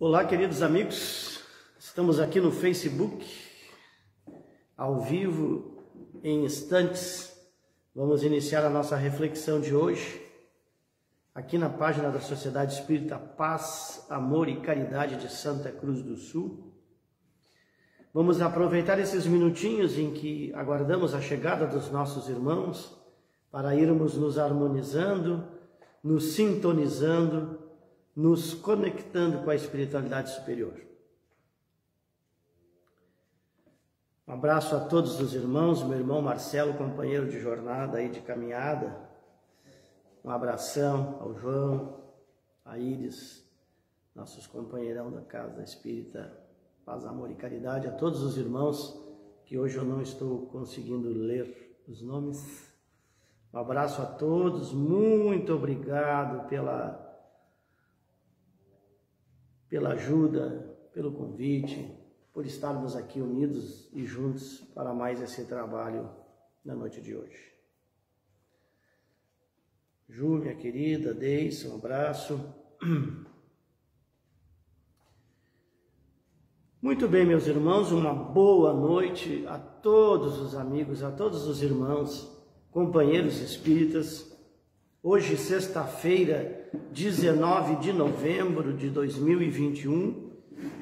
Olá, queridos amigos, estamos aqui no Facebook, ao vivo, em instantes. Vamos iniciar a nossa reflexão de hoje, aqui na página da Sociedade Espírita Paz, Amor e Caridade de Santa Cruz do Sul. Vamos aproveitar esses minutinhos em que aguardamos a chegada dos nossos irmãos, para irmos nos harmonizando, nos sintonizando, nos conectando com a espiritualidade superior. Um abraço a todos os irmãos, meu irmão Marcelo, companheiro de jornada aí de caminhada. Um abração ao João, a Iris, nossos companheirão da Casa Espírita Paz, Amor e Caridade, a todos os irmãos que hoje eu não estou conseguindo ler os nomes. Um abraço a todos, muito obrigado pela ajuda, pelo convite, por estarmos aqui unidos e juntos para mais esse trabalho na noite de hoje. Ju, minha querida, Deise, um abraço. Muito bem, meus irmãos, uma boa noite a todos os amigos, a todos os irmãos, companheiros espíritas. Hoje, sexta-feira, 19 de novembro de 2021,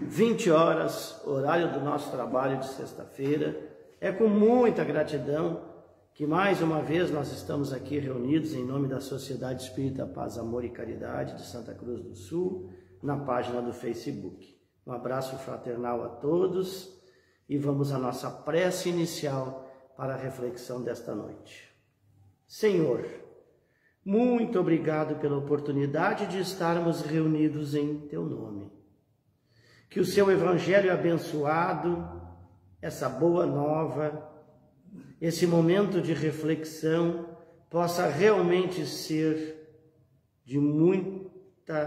20 horas, horário do nosso trabalho de sexta-feira. É com muita gratidão que mais uma vez nós estamos aqui reunidos em nome da Sociedade Espírita Paz, Amor e Caridade de Santa Cruz do Sul, na página do Facebook. Um abraço fraternal a todos e vamos à nossa prece inicial para a reflexão desta noite. Senhor, muito obrigado pela oportunidade de estarmos reunidos em Teu nome. Que o Seu Evangelho abençoado, essa boa nova, esse momento de reflexão, possa realmente ser de muita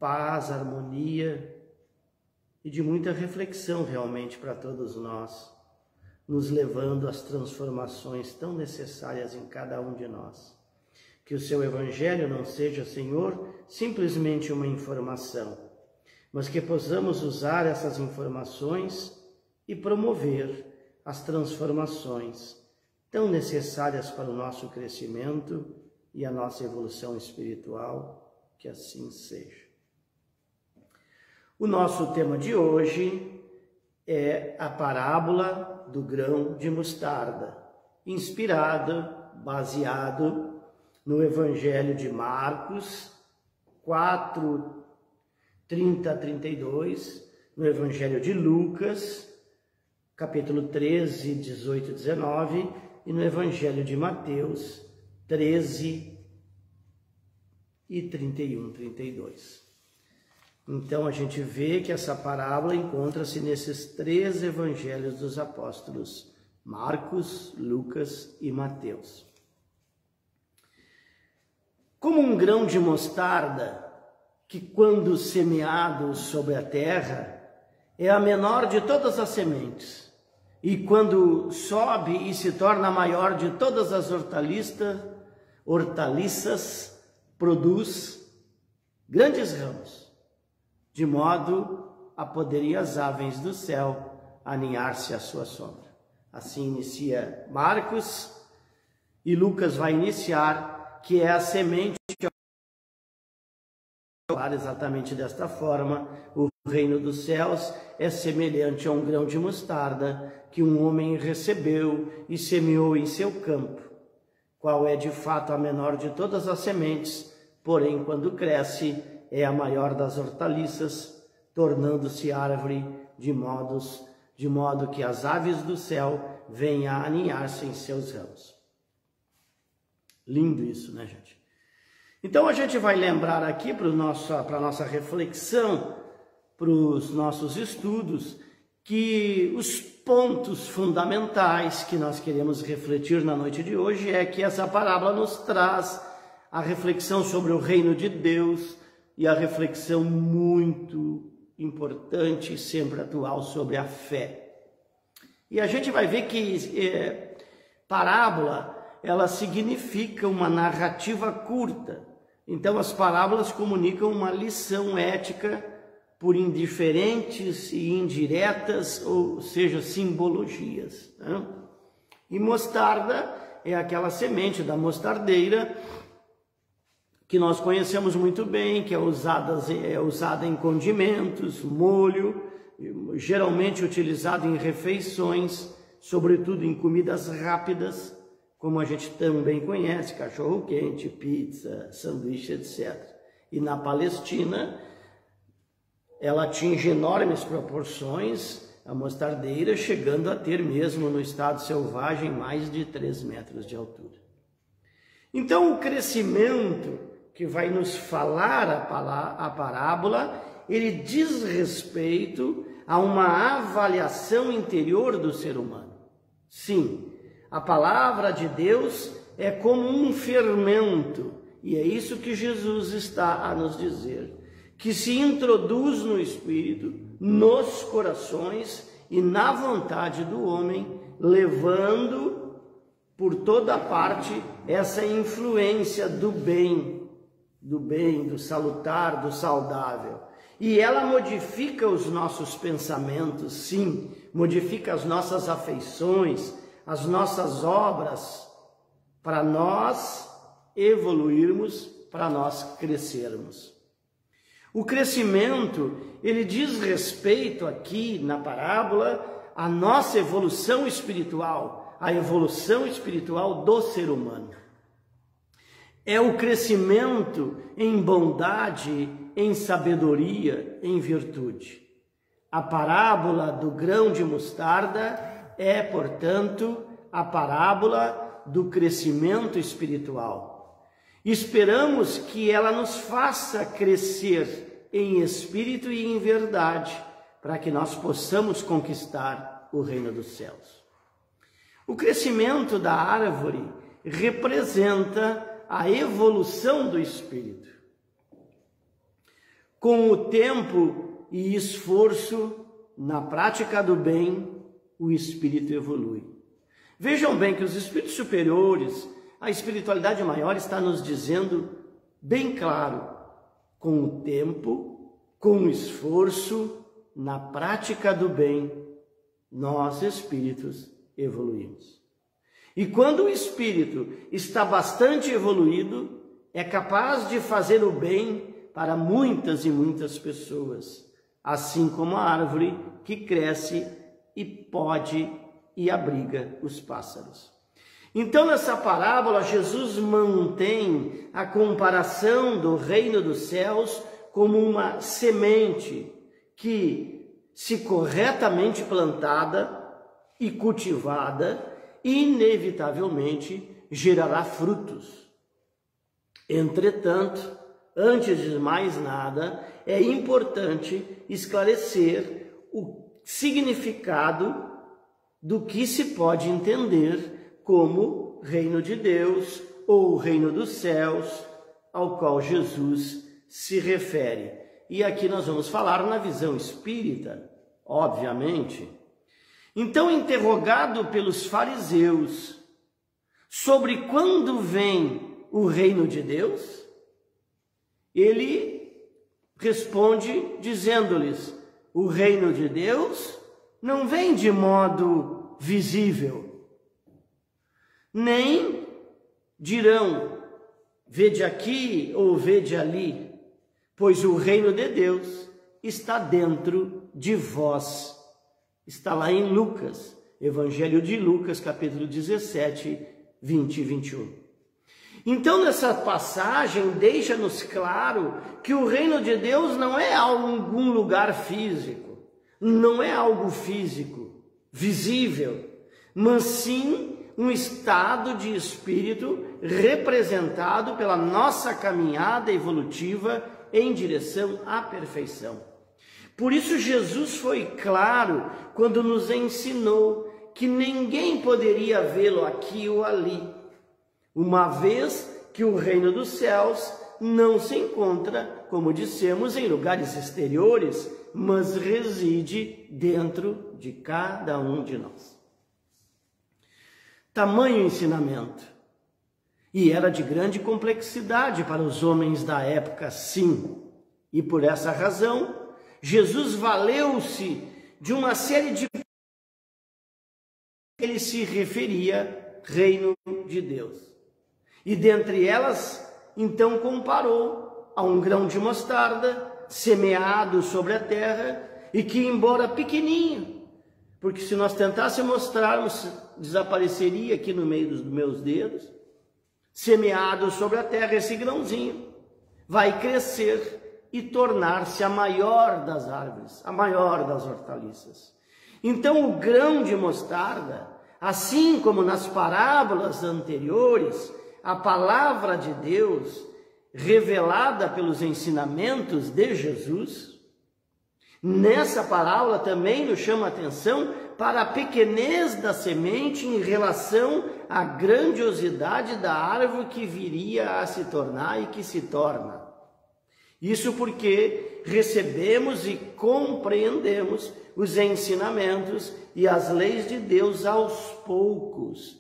paz, harmonia e de muita reflexão realmente para todos nós, nos levando às transformações tão necessárias em cada um de nós. Que o Seu Evangelho não seja, Senhor, simplesmente uma informação, mas que possamos usar essas informações e promover as transformações tão necessárias para o nosso crescimento e a nossa evolução espiritual, que assim seja. O nosso tema de hoje é a parábola do grão de mostarda, baseado no Evangelho de Marcos 4, 30 a 32, no Evangelho de Lucas, capítulo 13, 18 e 19, e no Evangelho de Mateus 13 e 31, 32. Então a gente vê que essa parábola encontra-se nesses três evangelhos dos apóstolos, Marcos, Lucas e Mateus. Como um grão de mostarda, que quando semeado sobre a terra, é a menor de todas as sementes, e quando sobe e se torna a maior de todas as hortaliças, produz grandes ramos, de modo a poderem as aves do céu aninhar-se à sua sombra. Assim inicia Marcos, e Lucas vai iniciar, que é a semente que falar exatamente desta forma: o reino dos céus é semelhante a um grão de mostarda que um homem recebeu e semeou em seu campo, qual é de fato a menor de todas as sementes, porém quando cresce é a maior das hortaliças, tornando-se árvore de modo que as aves do céu venham a aninhar-se em seus ramos. Lindo isso, né, gente? Então a gente vai lembrar aqui para a nossa reflexão, para os nossos estudos, que os pontos fundamentais que nós queremos refletir na noite de hoje é que essa parábola nos traz a reflexão sobre o reino de Deus e a reflexão muito importante e sempre atual sobre a fé. E a gente vai ver que parábola, ela significa uma narrativa curta. Então as parábolas comunicam uma lição ética por indiferentes e indiretas, ou seja, simbologias, né? E mostarda é aquela semente da mostardeira que nós conhecemos muito bem, que é usada em condimentos, molho, geralmente utilizado em refeições, sobretudo em comidas rápidas, como a gente também conhece, cachorro-quente, pizza, sanduíche, etc. E na Palestina, ela atinge enormes proporções, a mostardeira, chegando a ter mesmo no estado selvagem mais de 3 metros de altura. Então, o crescimento que vai nos falar a parábola, ele diz respeito a uma avaliação interior do ser humano. Sim, a palavra de Deus é como um fermento, e é isso que Jesus está a nos dizer, que se introduz no espírito, nos corações e na vontade do homem, levando por toda parte essa influência do bem, do salutar, do saudável. E ela modifica os nossos pensamentos, sim, modifica as nossas afeições, as nossas obras, para nós evoluirmos, para nós crescermos. O crescimento, ele diz respeito aqui na parábola à nossa evolução espiritual, a evolução espiritual do ser humano. É o crescimento em bondade, em sabedoria, em virtude. A parábola do grão de mostarda é, portanto, a parábola do crescimento espiritual. Esperamos que ela nos faça crescer em espírito e em verdade, para que nós possamos conquistar o reino dos céus. O crescimento da árvore representa a evolução do espírito. Com o tempo e esforço na prática do bem, o espírito evolui. Vejam bem que os espíritos superiores, a espiritualidade maior está nos dizendo bem claro, com o tempo, com o esforço, na prática do bem, nós espíritos evoluímos. E quando o espírito está bastante evoluído, é capaz de fazer o bem para muitas e muitas pessoas, assim como a árvore que cresce e pode e abriga os pássaros. Então, nessa parábola, Jesus mantém a comparação do reino dos céus como uma semente que, se corretamente plantada e cultivada, inevitavelmente gerará frutos. Entretanto, antes de mais nada, é importante esclarecer o significado do que se pode entender como reino de Deus ou reino dos céus, ao qual Jesus se refere. E aqui nós vamos falar na visão espírita, obviamente. Então, interrogado pelos fariseus sobre quando vem o reino de Deus, ele responde dizendo-lhes: o reino de Deus não vem de modo visível, nem dirão, vede aqui ou vede ali, pois o reino de Deus está dentro de vós. Está lá em Lucas, Evangelho de Lucas, capítulo 17, 20 e 21. Então, nessa passagem, deixa-nos claro que o reino de Deus não é algum lugar físico, não é algo físico, visível, mas sim um estado de espírito representado pela nossa caminhada evolutiva em direção à perfeição. Por isso Jesus foi claro quando nos ensinou que ninguém poderia vê-lo aqui ou ali, uma vez que o reino dos céus não se encontra, como dissemos, em lugares exteriores, mas reside dentro de cada um de nós. Tamanho ensinamento. E era de grande complexidade para os homens da época, sim. E por essa razão, Jesus valeu-se de uma série de... Ele se referia reino de Deus. E dentre elas, então comparou a um grão de mostarda semeado sobre a terra e que, embora pequenininho, porque se nós tentássemos mostrarmos, desapareceria aqui no meio dos meus dedos, semeado sobre a terra, esse grãozinho vai crescer e tornar-se a maior das árvores, a maior das hortaliças. Então o grão de mostarda, assim como nas parábolas anteriores, a palavra de Deus, revelada pelos ensinamentos de Jesus, nessa parábola também nos chama a atenção para a pequenez da semente em relação à grandiosidade da árvore que viria a se tornar e que se torna. Isso porque recebemos e compreendemos os ensinamentos e as leis de Deus aos poucos.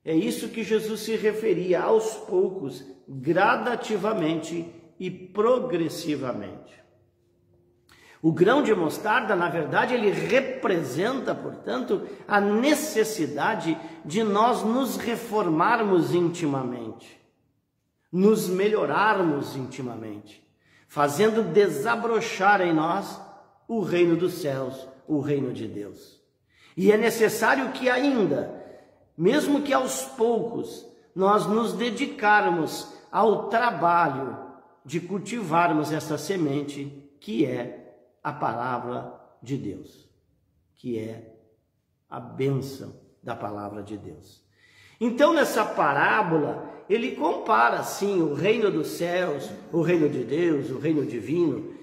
É isso que Jesus se referia, aos poucos, gradativamente e progressivamente. O grão de mostarda, na verdade, ele representa, portanto, a necessidade de nós nos reformarmos intimamente, nos melhorarmos intimamente, fazendo desabrochar em nós o reino dos céus, o reino de Deus. E é necessário que ainda, mesmo que aos poucos, nós nos dedicarmos ao trabalho de cultivarmos essa semente que é a palavra de Deus, que é a bênção da palavra de Deus. Então, nessa parábola, ele compara, sim, o reino dos céus, o reino de Deus, o reino divino.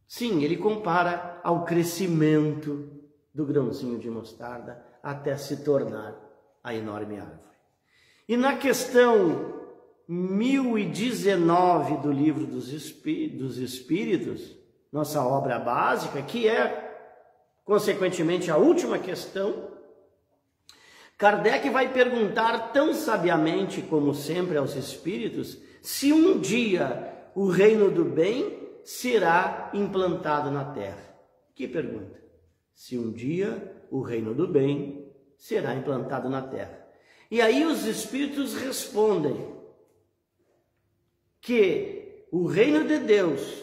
Sim, ele compara ao crescimento do grãozinho de mostarda até se tornar a enorme árvore. E na questão 1019 do livro dos Espíritos, nossa obra básica, que é, consequentemente, a última questão, Kardec vai perguntar tão sabiamente, como sempre, aos Espíritos, se um dia o reino do bem será implantado na Terra. Que pergunta? Se um dia o reino do bem será implantado na Terra. E aí os Espíritos respondem que o reino de Deus,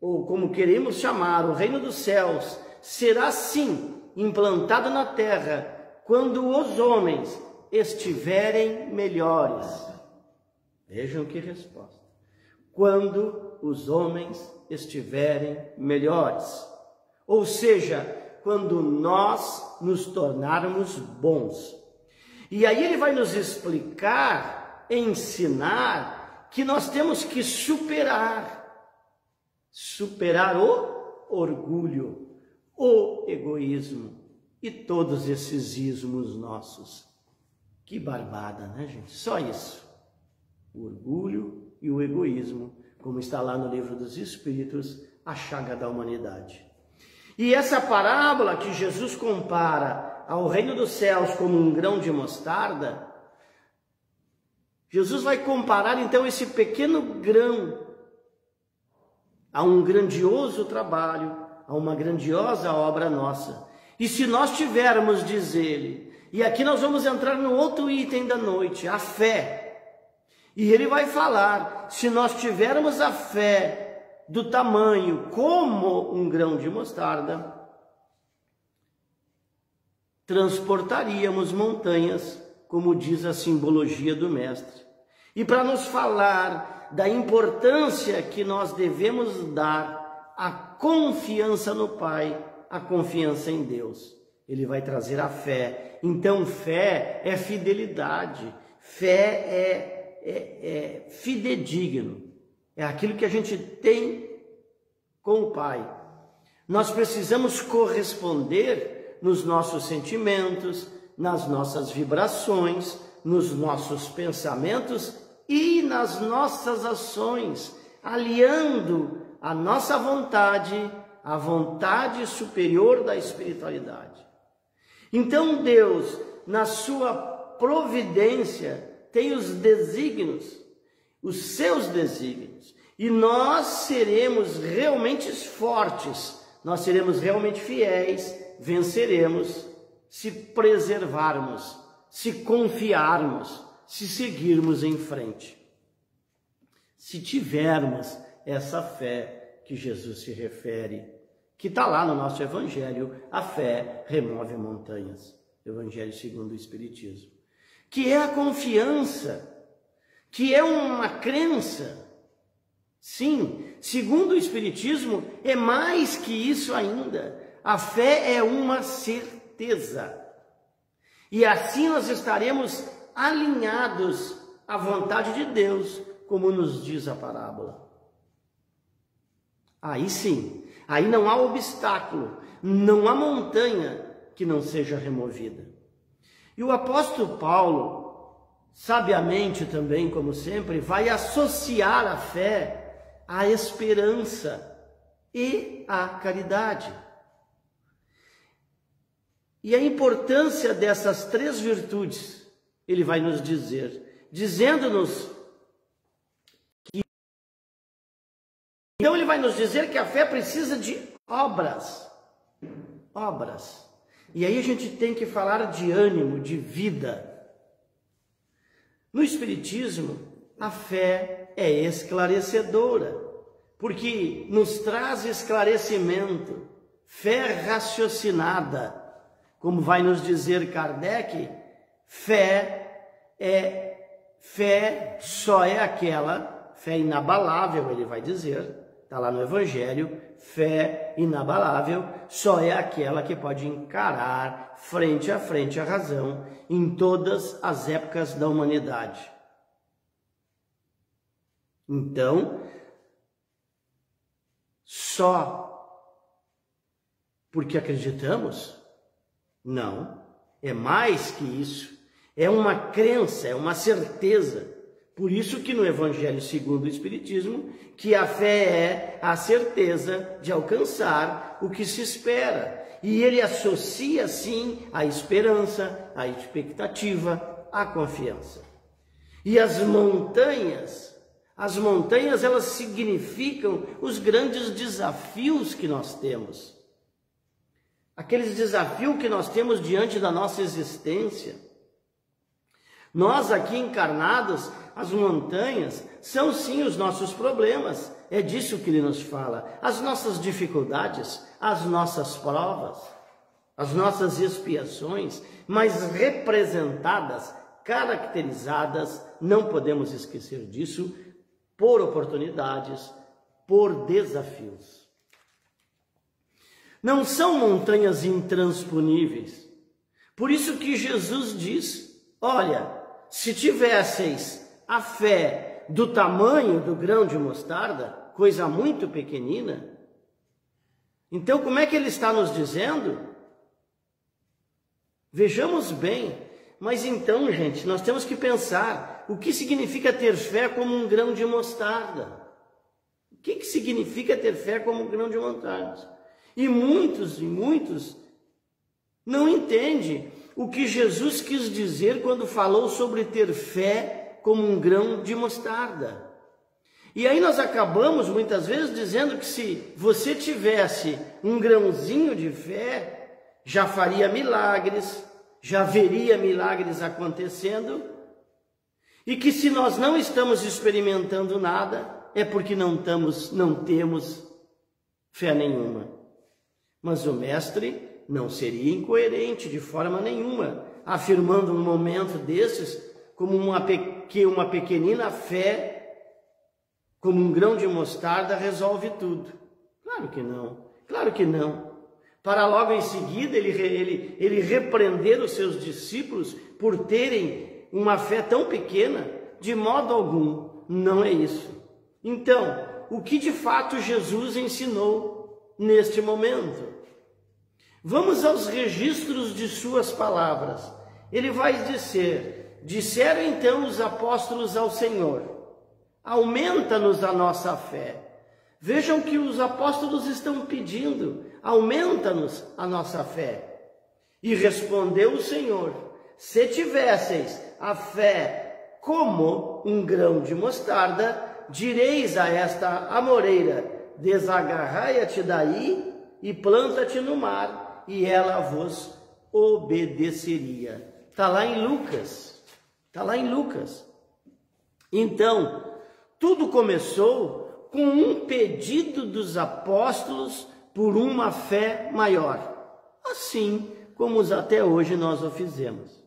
ou como queremos chamar, o reino dos céus, será sim implantado na terra quando os homens estiverem melhores. Vejam que resposta. Quando os homens estiverem melhores. Ou seja, quando nós nos tornarmos bons. E aí ele vai nos explicar, ensinar, que nós temos que superar o orgulho, o egoísmo e todos esses ismos nossos. Que barbada, né, gente? Só isso. O orgulho e o egoísmo, como está lá no Livro dos Espíritos, a chaga da humanidade. E essa parábola que Jesus compara ao reino dos céus como um grão de mostarda, Jesus vai comparar então esse pequeno grão a um grandioso trabalho, a uma grandiosa obra nossa. E se nós tivermos, diz ele, e aqui nós vamos entrar no outro item da noite, a fé. E ele vai falar, se nós tivermos a fé do tamanho como um grão de mostarda, transportaríamos montanhas, como diz a simbologia do mestre. E para nos falar da importância que nós devemos dar à confiança no Pai, a confiança em Deus, ele vai trazer a fé. Então fé é fidelidade, fé é fidedigno, é aquilo que a gente tem com o Pai. Nós precisamos corresponder nos nossos sentimentos, nas nossas vibrações, nos nossos pensamentos e nas nossas ações, aliando a nossa vontade à vontade superior da espiritualidade. Então Deus, na sua providência, tem os desígnios, os seus desígnios, E nós seremos realmente fortes, nós seremos realmente fiéis, venceremos se preservarmos, se confiarmos, se seguirmos em frente. Se tivermos essa fé que Jesus se refere, que está lá no nosso Evangelho, a fé remove montanhas. Evangelho segundo o Espiritismo. Que é a confiança, que é uma crença. Sim, segundo o Espiritismo, é mais que isso ainda. A fé é uma certeza. E assim nós estaremos alinhados à vontade de Deus, como nos diz a parábola. Aí sim, aí não há obstáculo, não há montanha que não seja removida. E o apóstolo Paulo, sabiamente também, como sempre, vai associar a fé à esperança e à caridade. E a importância dessas três virtudes, ele vai nos dizer, dizendo-nos que... Então ele vai nos dizer que a fé precisa de obras. Obras. E aí a gente tem que falar de ânimo, de vida. No Espiritismo, a fé é esclarecedora, porque nos traz esclarecimento, fé raciocinada. Como vai nos dizer Kardec, fé só é aquela, fé inabalável, ele vai dizer, está lá no Evangelho, fé inabalável só é aquela que pode encarar frente a frente a razão em todas as épocas da humanidade. Então, só porque acreditamos? Não, é mais que isso. É uma crença, é uma certeza. Por isso que no Evangelho segundo o Espiritismo, que a fé é a certeza de alcançar o que se espera. E ele associa, sim, a esperança, a expectativa, a confiança. E as montanhas elas significam os grandes desafios que nós temos. Aqueles desafios que nós temos diante da nossa existência. Nós aqui encarnados, as montanhas são sim os nossos problemas, é disso que ele nos fala, as nossas dificuldades, as nossas provas, as nossas expiações, mas representadas, caracterizadas, não podemos esquecer disso, por oportunidades, por desafios. Não são montanhas intransponíveis, por isso que Jesus diz, olha, se tivesseis a fé do tamanho do grão de mostarda, coisa muito pequenina, então como é que ele está nos dizendo? Vejamos bem, mas então, gente, nós temos que pensar o que significa ter fé como um grão de mostarda. O que significa ter fé como um grão de mostarda? E muitos não entendem o que Jesus quis dizer quando falou sobre ter fé como um grão de mostarda. E aí nós acabamos muitas vezes dizendo que se você tivesse um grãozinho de fé, já faria milagres, já veria milagres acontecendo, e que se nós não estamos experimentando nada, é porque não temos fé nenhuma. Mas o mestre não seria incoerente de forma nenhuma, afirmando um momento desses como uma pequenina fé, como um grão de mostarda resolve tudo. Claro que não, claro que não. Para logo em seguida ele repreender os seus discípulos por terem uma fé tão pequena, de modo algum, não é isso. Então, o que de fato Jesus ensinou neste momento? Vamos aos registros de suas palavras. Ele vai dizer, disseram então os apóstolos ao Senhor, aumenta-nos a nossa fé. Vejam que os apóstolos estão pedindo, aumenta-nos a nossa fé. E respondeu o Senhor, se tivesseis a fé como um grão de mostarda, direis a esta amoreira: desagarrai-te daí e planta-te no mar, e ela vos obedeceria. Está lá em Lucas, está lá em Lucas. Então, tudo começou com um pedido dos apóstolos por uma fé maior, assim como até hoje nós o fizemos.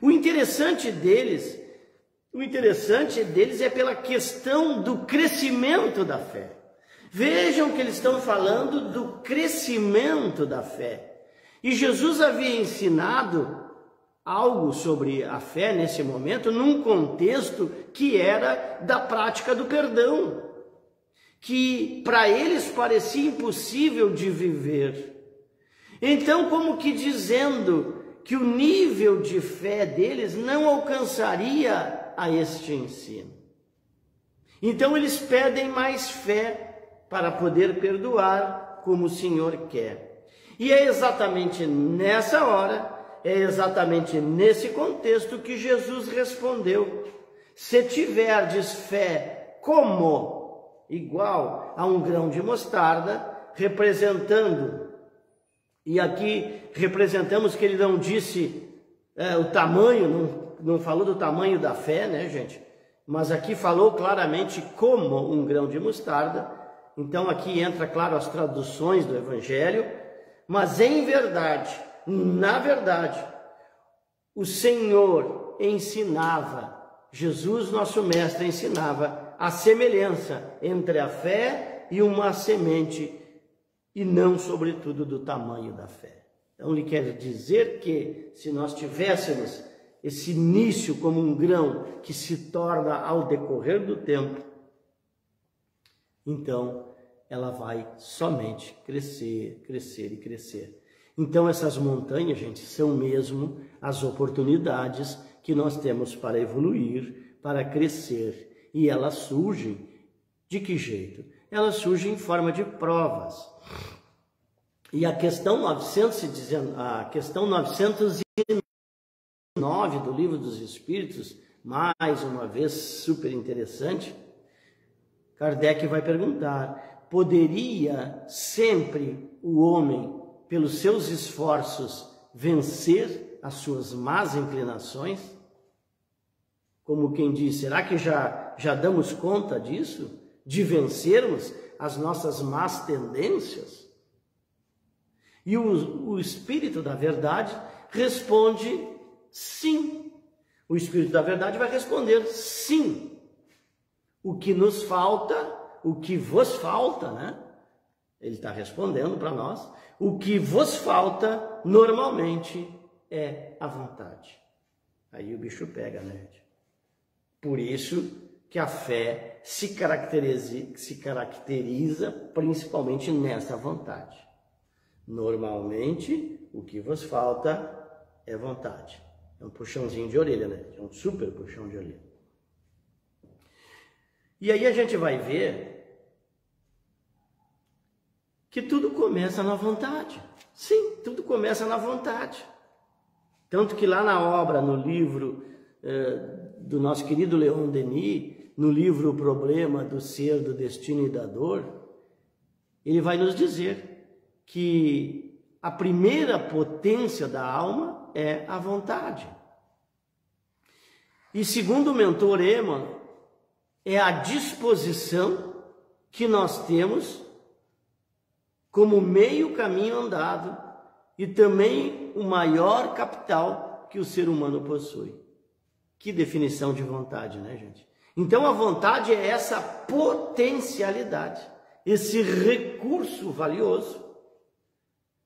O interessante deles é pela questão do crescimento da fé. Vejam que eles estão falando do crescimento da fé. E Jesus havia ensinado algo sobre a fé nesse momento, num contexto que era da prática do perdão, que para eles parecia impossível de viver. Então, como que dizendo que o nível de fé deles não alcançaria a este ensino. Então eles pedem mais fé para poder perdoar como o Senhor quer. E é exatamente nessa hora, é exatamente nesse contexto que Jesus respondeu: se tiverdes fé como igual a um grão de mostarda, representando, e aqui representamos que ele não disse o tamanho, não falou do tamanho da fé, né, gente? Mas aqui falou claramente como um grão de mostarda. Então aqui entra, claro, as traduções do Evangelho, mas em verdade, na verdade, o Senhor ensinava, Jesus, nosso mestre, ensinava a semelhança entre a fé e uma semente, e não, sobretudo, do tamanho da fé. Então, ele quer dizer que, se nós tivéssemos esse início como um grão que se torna ao decorrer do tempo, então ela vai somente crescer, crescer e crescer. Então, essas montanhas, gente, são mesmo as oportunidades que nós temos para evoluir, para crescer. E elas surgem de que jeito? Elas surgem em forma de provas. E a questão 909 do Livro dos Espíritos, mais uma vez super interessante, Kardec vai perguntar: poderia sempre o homem, pelos seus esforços, vencer as suas más inclinações? Como quem diz, será que já damos conta disso? De vencermos as nossas más tendências? E o Espírito da Verdade responde sim. O Espírito da Verdade vai responder sim. O que nos falta, o que vos falta, né? Ele está respondendo para nós. O que vos falta, normalmente, é a vontade. Aí o bicho pega, né, gente? Por isso que a fé se caracteriza principalmente nessa vontade. Normalmente, o que vos falta é vontade. É um puxãozinho de orelha, né? É um super puxão de orelha. E aí a gente vai ver que tudo começa na vontade. Sim, tudo começa na vontade. Tanto que lá na obra, no livro do nosso querido Leon Denis, no livro O Problema do Ser, do Destino e da Dor, ele vai nos dizer que a primeira potência da alma é a vontade. E segundo o mentor Emmanuel, é a disposição que nós temos como meio caminho andado e também o maior capital que o ser humano possui. Que definição de vontade, né, gente? Então a vontade é essa potencialidade, esse recurso valioso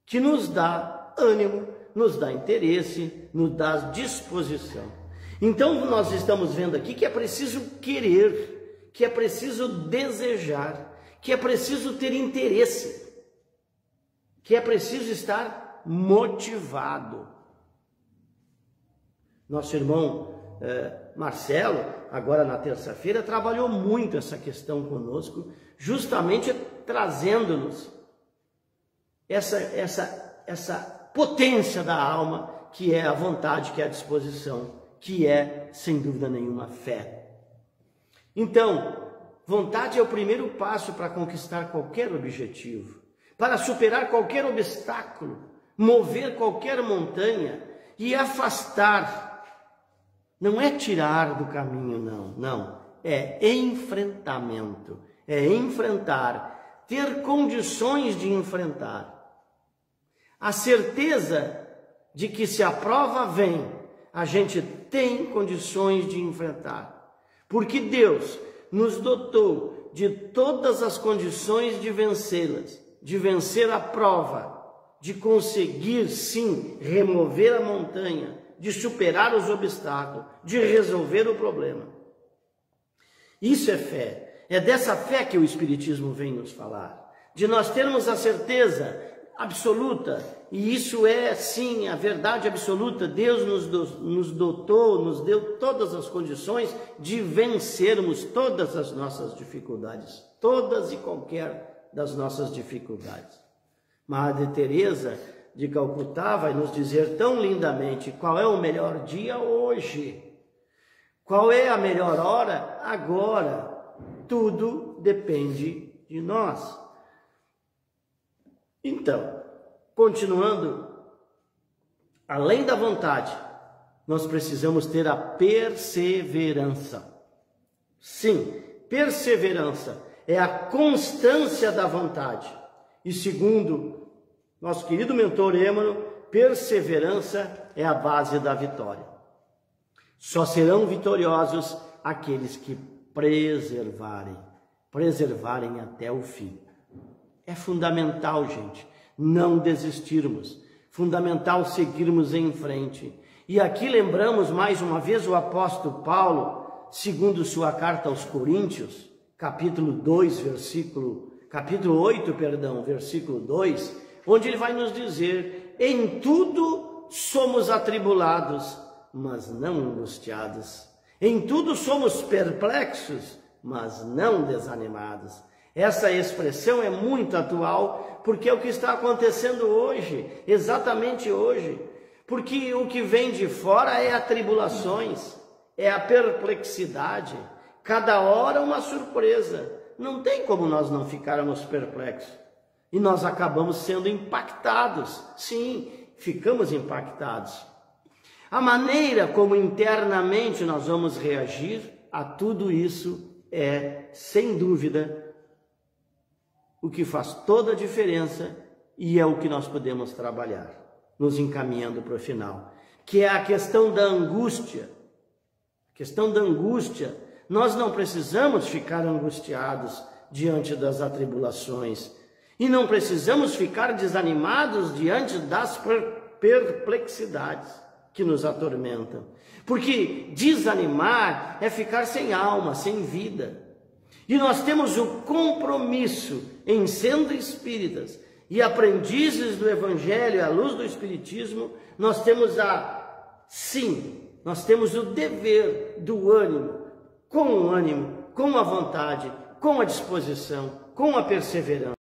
que nos dá ânimo, nos dá interesse, nos dá disposição. Então nós estamos vendo aqui que é preciso querer, que é preciso desejar, que é preciso ter interesse, que é preciso estar motivado. Nosso irmão Marcelo, agora na terça-feira, trabalhou muito essa questão conosco, justamente trazendo-nos essa potência da alma, que é a vontade, que é a disposição, que é, sem dúvida nenhuma, fé. Então, Vontade é o primeiro passo para conquistar qualquer objetivo, para superar qualquer obstáculo, mover qualquer montanha e afastar. Não é tirar do caminho, não. É enfrentamento, é enfrentar, ter condições de enfrentar. A certeza de que se a prova vem, a gente tem condições de enfrentar. Porque Deus nos dotou de todas as condições de vencê-las, de vencer a prova, de conseguir sim remover a montanha, de superar os obstáculos, de resolver o problema. Isso é fé. É dessa fé que o Espiritismo vem nos falar. De nós termos a certeza absoluta, e isso é sim a verdade absoluta. Deus nos dotou, nos deu todas as condições de vencermos todas as nossas dificuldades, todas e qualquer das nossas dificuldades. Madre Teresa de Calcutá vai nos dizer tão lindamente qual é o melhor dia hoje, qual é a melhor hora agora. Tudo depende de nós. Então, continuando, além da vontade, nós precisamos ter a perseverança. Sim, perseverança é a constância da vontade. E segundo nosso querido mentor Emmanuel, perseverança é a base da vitória. Só serão vitoriosos aqueles que preservarem até o fim. É fundamental, gente, não desistirmos. Fundamental seguirmos em frente. E aqui lembramos mais uma vez o apóstolo Paulo, segundo sua carta aos Coríntios, capítulo 8, versículo 2, onde ele vai nos dizer: em tudo somos atribulados, mas não angustiados. Em tudo somos perplexos, mas não desanimados. Essa expressão é muito atual, porque é o que está acontecendo hoje, exatamente hoje. Porque o que vem de fora é a tribulações, é a perplexidade. Cada hora uma surpresa. Não tem como nós não ficarmos perplexos. E nós acabamos sendo impactados. Sim, ficamos impactados. A maneira como internamente nós vamos reagir a tudo isso é, sem dúvida, o que faz toda a diferença e é o que nós podemos trabalhar, nos encaminhando para o final, que é a questão da angústia. A questão da angústia, nós não precisamos ficar angustiados diante das atribulações e não precisamos ficar desanimados diante das perplexidades que nos atormentam, porque desanimar é ficar sem alma, sem vida. E nós temos o compromisso, em sendo espíritas e aprendizes do Evangelho à luz do Espiritismo, nós temos nós temos o dever do ânimo, com a vontade, com a disposição, com a perseverança.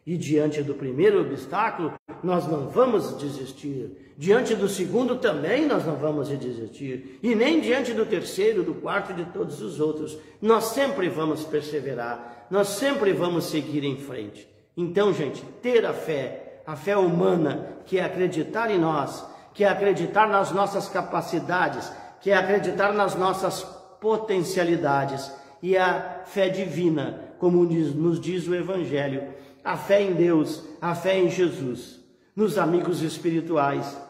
E diante do primeiro obstáculo, nós não vamos desistir. Diante do segundo também nós não vamos desistir. E nem diante do terceiro, do quarto e de todos os outros. Nós sempre vamos perseverar. Nós sempre vamos seguir em frente. Então, gente, ter a fé humana, que é acreditar em nós, que é acreditar nas nossas capacidades, que é acreditar nas nossas potencialidades. E a fé divina, como nos diz o Evangelho, a fé em Deus, a fé em Jesus, nos amigos espirituais,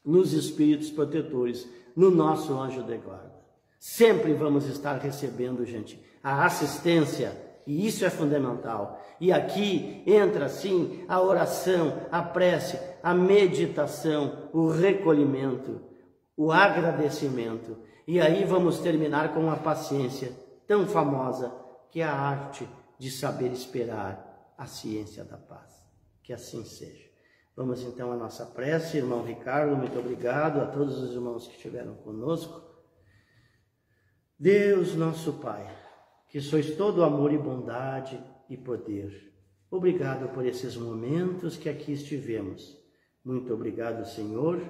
nos espíritos protetores, no nosso anjo de guarda. Sempre vamos estar recebendo, gente, a assistência, e isso é fundamental. E aqui entra, sim, a oração, a prece, a meditação, o recolhimento, o agradecimento. E aí vamos terminar com a paciência tão famosa, que é a arte de saber esperar, a ciência da paz. Que assim seja. Vamos então à nossa prece. Irmão Ricardo, muito obrigado a todos os irmãos que estiveram conosco. Deus nosso Pai, que sois todo amor e bondade e poder, obrigado por esses momentos que aqui estivemos. Muito obrigado, Senhor,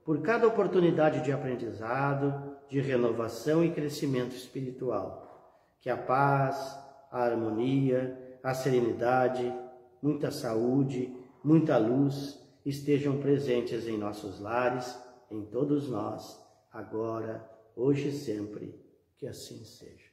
por cada oportunidade de aprendizado, de renovação e crescimento espiritual. Que a paz, a harmonia, a serenidade, muita saúde, muita luz estejam presentes em nossos lares, em todos nós, agora, hoje e sempre. Que assim seja.